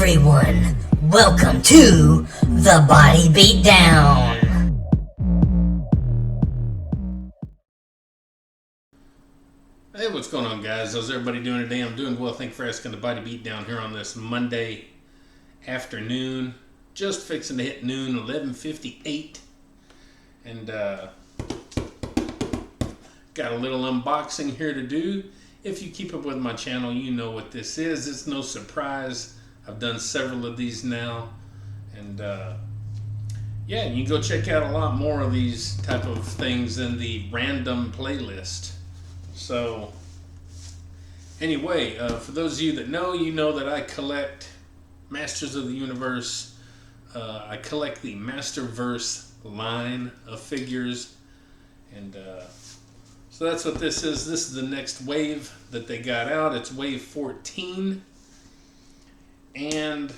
everyone, welcome to the Body Beatdown. Hey, what's going on, guys? How's everybody doing today? I'm doing well. Thank you for asking. The Body Beatdown here on this Monday afternoon. Just fixing to hit noon, 11:58. And got a little unboxing here to do. If you keep up with my channel, you know what this is. It's no surprise. I've done several of these now. And yeah, you can go check out a lot more of these type of things in the random playlist. So anyway, for those of you that know, you know that I collect Masters of the Universe. I collect the Masterverse line of figures. And so that's what this is. This is the next wave that they got out. It's wave 14. And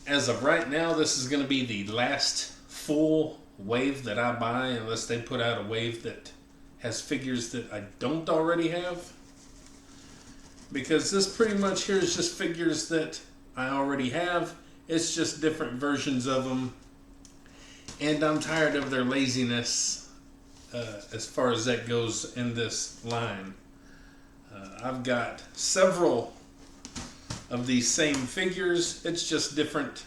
as of right now, this is going to be the last full wave that I buy, unless they put out a wave that has figures that I don't already have. Because this pretty much here is just figures that I already have. It's just different versions of them. And I'm tired of their laziness as far as that goes in this line. I've got several of these same figures. It's just different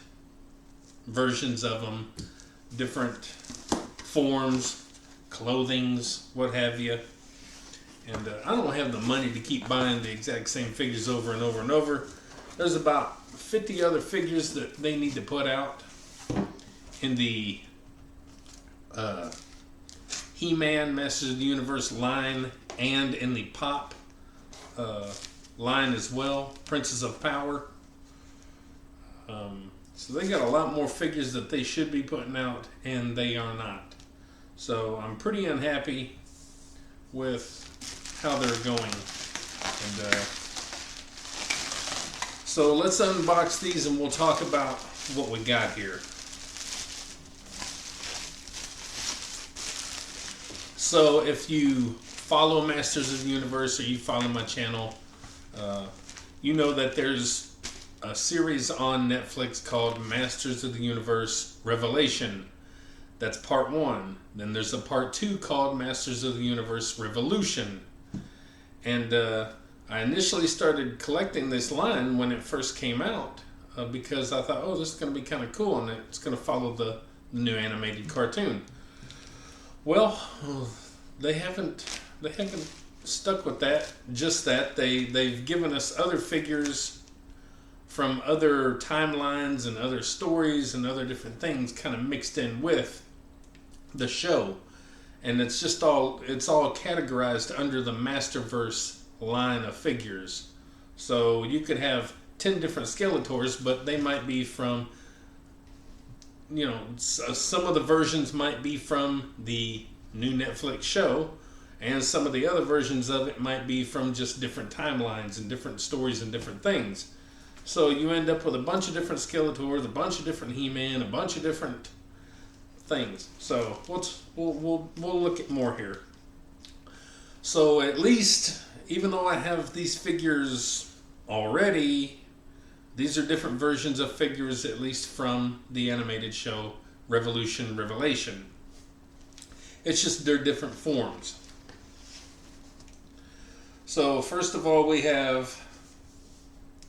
versions of them, different forms, clothings, what have you. And I don't have the money to keep buying the exact same figures over and over and over. There's about 50 other figures that they need to put out in the He-Man Masters of the Universe line and in the Pop line as well, Princes of Power. So they got a lot more figures that they should be putting out, and they are not. So I'm pretty unhappy with how they're going. And so let's unbox these and we'll talk about what we got here. So if you follow Masters of the Universe or you follow my channel, you know that there's a series on Netflix called Masters of the Universe Revelation. That's part 1. Then there's a part 2 called Masters of the Universe Revolution. And I initially started collecting this line when it first came out because I thought, oh, this is going to be kind of cool, and it's going to follow the new animated cartoon. Well, they haven't stuck with that. Just that they've given us other figures from other timelines and other stories and other different things kind of mixed in with the show, and it's all categorized under the Masterverse line of figures. So you could have 10 different Skeletors, but they might be from, you know, some of the versions might be from the new Netflix show, and some of the other versions of it might be from just different timelines and different stories and different things. So you end up with a bunch of different Skeletors, a bunch of different He-Man, a bunch of different things. So we'll look at more here. So at least, even though I have these figures already, these are different versions of figures, at least from the animated show Revelation. It's just they're different forms. So first of all, we have,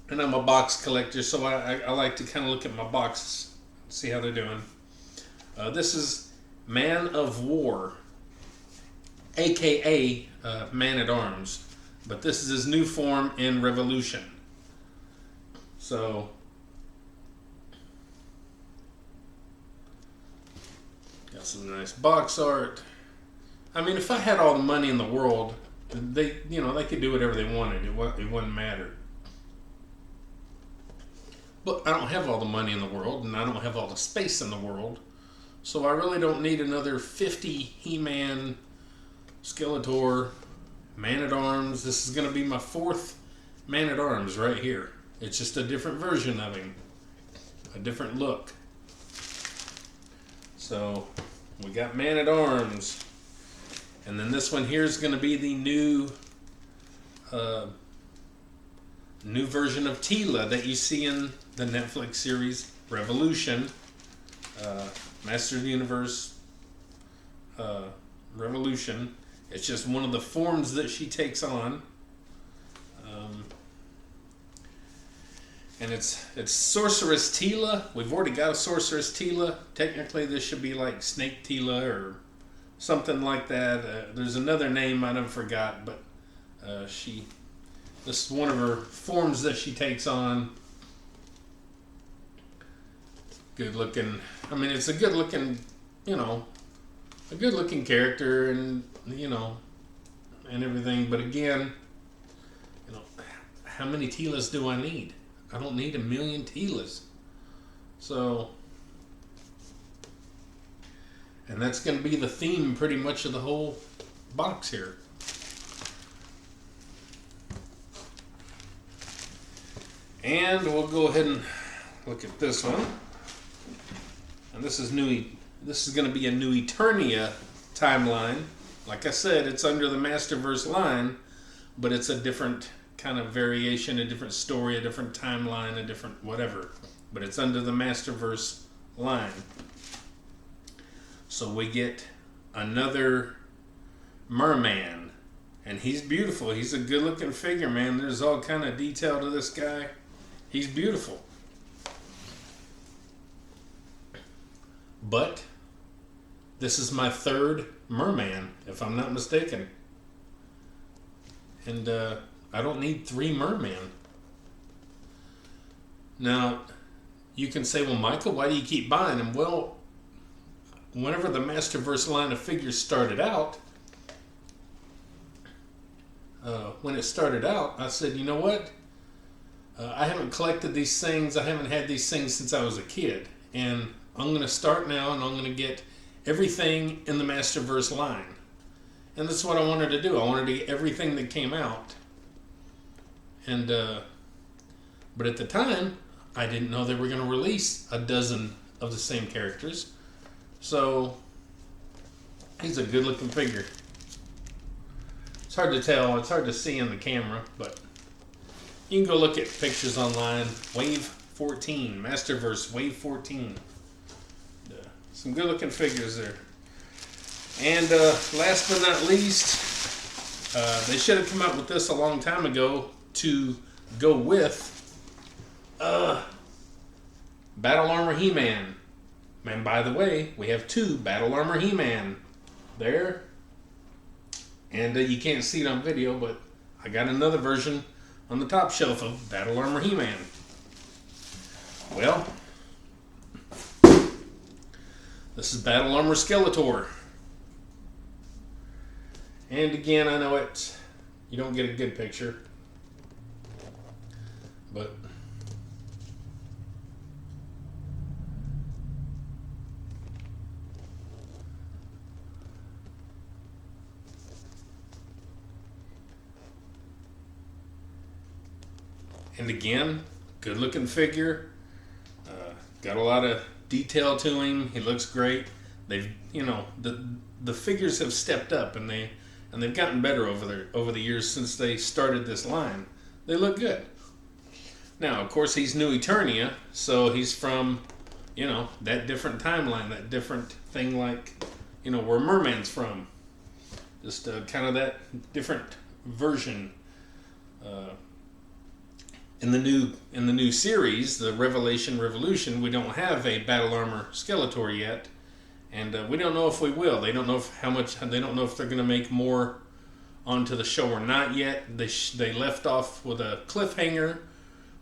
and I'm a box collector, so I like to kind of look at my boxes, see how they're doing. This is Man of War, aka Man-at-Arms, but this is his new form in Revolution. So got some nice box art. I mean, if I had all the money in the world, they could do whatever they wanted. It wouldn't matter. But I don't have all the money in the world, and I don't have all the space in the world. So I really don't need another 50 He-Man, Skeletor, Man-at-Arms. This is going to be my 4th Man-at-Arms right here. It's just a different version of him. A different look. So we got Man-at-Arms. And then this one here is going to be the new new version of Tila that you see in the Netflix series Revolution, Master of the Universe, Revolution. It's just one of the forms that she takes on. And it's Sorceress Tila. We've already got a Sorceress Tila. Technically, this should be like Snake Tila or something like that. There's another name I don't forgot, but this is one of her forms that she takes on. Good looking. I mean, it's a good looking, a good looking character, and and everything. But again, how many Tilas do I need? I don't need 1,000,000 Tilas. So, and that's going to be the theme pretty much of the whole box here. And we'll go ahead and look at this one. And this is going to be a new Eternia timeline. Like I said, it's under the Masterverse line, but it's a different kind of variation, a different story, a different timeline, a different whatever. But it's under the Masterverse line. So we get another merman. And he's beautiful. He's a good looking figure, man. There's all kind of detail to this guy. He's beautiful. But this is my third merman, if I'm not mistaken. And I don't need 3 mermen. Now, you can say, well, Michael, why do you keep buying them? Well, whenever the Masterverse line of figures started out, when it started out, I said, you know what? I haven't collected these things. I haven't had these things since I was a kid. And I'm going to start now, and I'm going to get everything in the Masterverse line. And that's what I wanted to do. I wanted to get everything that came out. And but at the time, I didn't know they were going to release a dozen of the same characters. So he's a good looking figure. It's hard to tell. It's hard to see in the camera, but you can go look at pictures online. Wave 14, Masterverse Wave 14. Some good looking figures there. And last but not least, they should have come out with this a long time ago to go with Battle Armor He-Man. And by the way, we have 2 Battle Armor He-Man there. And you can't see it on video, but I got another version on the top shelf of Battle Armor He-Man. Well, this is Battle Armor Skeletor. And again, I know you don't get a good picture, but and again, good looking figure. Got a lot of detail to him. He looks great. They've, the figures have stepped up, and they've gotten better over the years since they started this line. They look good. Now, of course, he's New Eternia, so he's from, that different timeline, that different thing like, where Merman's from. Just kind of that different version. In the new series, the Revolution, we don't have a Battle Armor Skeletor yet, and we don't know if we will. They don't know They don't know if they're going to make more onto the show or not yet. They left off with a cliffhanger,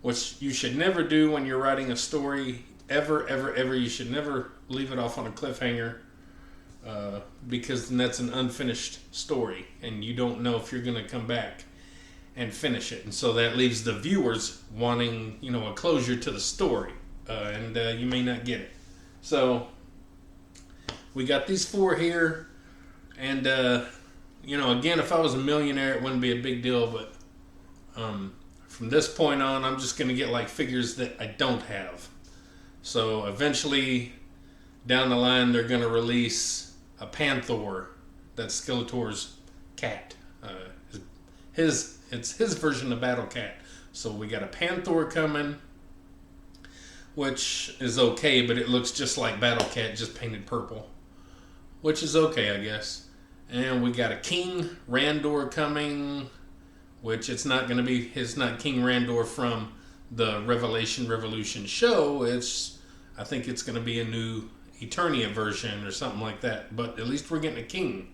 which you should never do when you're writing a story. Ever, ever, ever. You should never leave it off on a cliffhanger, because then that's an unfinished story, and you don't know if you're going to come back and finish it, and so that leaves the viewers wanting, a closure to the story, and you may not get it. So we got these 4 here, and again, if I was a millionaire, it wouldn't be a big deal, but from this point on, I'm just going to get like figures that I don't have. So eventually, down the line, they're going to release a Panther. That's Skeletor's cat. It's his version of Battle Cat. So we got a Panther coming, which is okay, but it looks just like Battle Cat, just painted purple, which is okay, I guess. And we got a King Randor coming, which it's not King Randor from the Revolution show. I think it's going to be a new Eternia version or something like that. But at least we're getting a king.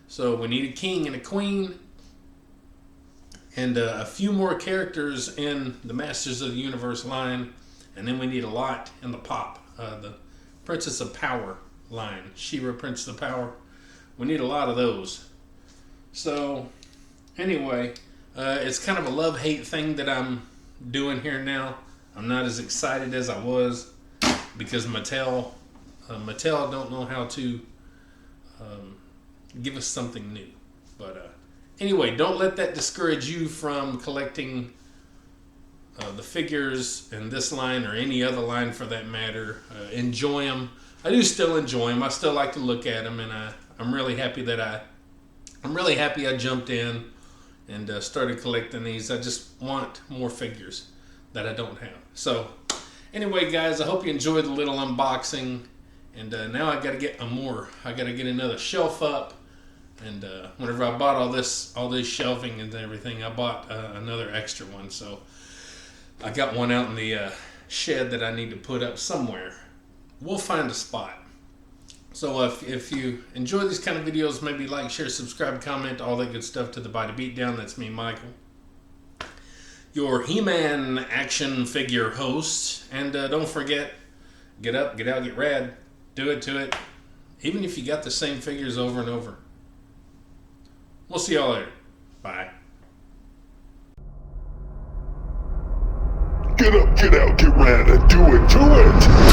So we need a king and a queen, and a few more characters in the Masters of the Universe line, and then we need a lot in the pop, the Princess of Power line, She-Ra, Princess of Power. We need a lot of those. So anyway, it's kind of a love-hate thing that I'm doing here now. I'm not as excited as I was because Mattel don't know how to give us something new. But anyway, don't let that discourage you from collecting the figures in this line or any other line for that matter. Enjoy them. I do still enjoy them. I still like to look at them, and I'm really happy I jumped in and started collecting these. I just want more figures that I don't have. So anyway, guys, I hope you enjoyed the little unboxing. And now I got to get another shelf up. And whenever I bought all this shelving and everything, I bought another extra one. So I got one out in the shed that I need to put up somewhere. We'll find a spot. So if you enjoy these kind of videos, maybe like, share, subscribe, comment, all that good stuff to the Body Beatdown. That's me, Michael, your He-Man action figure host. And don't forget, get up, get out, get rad. Do it to it. Even if you got the same figures over and over. We'll see y'all later. Bye. Get up, get out, get rad, and do it to it!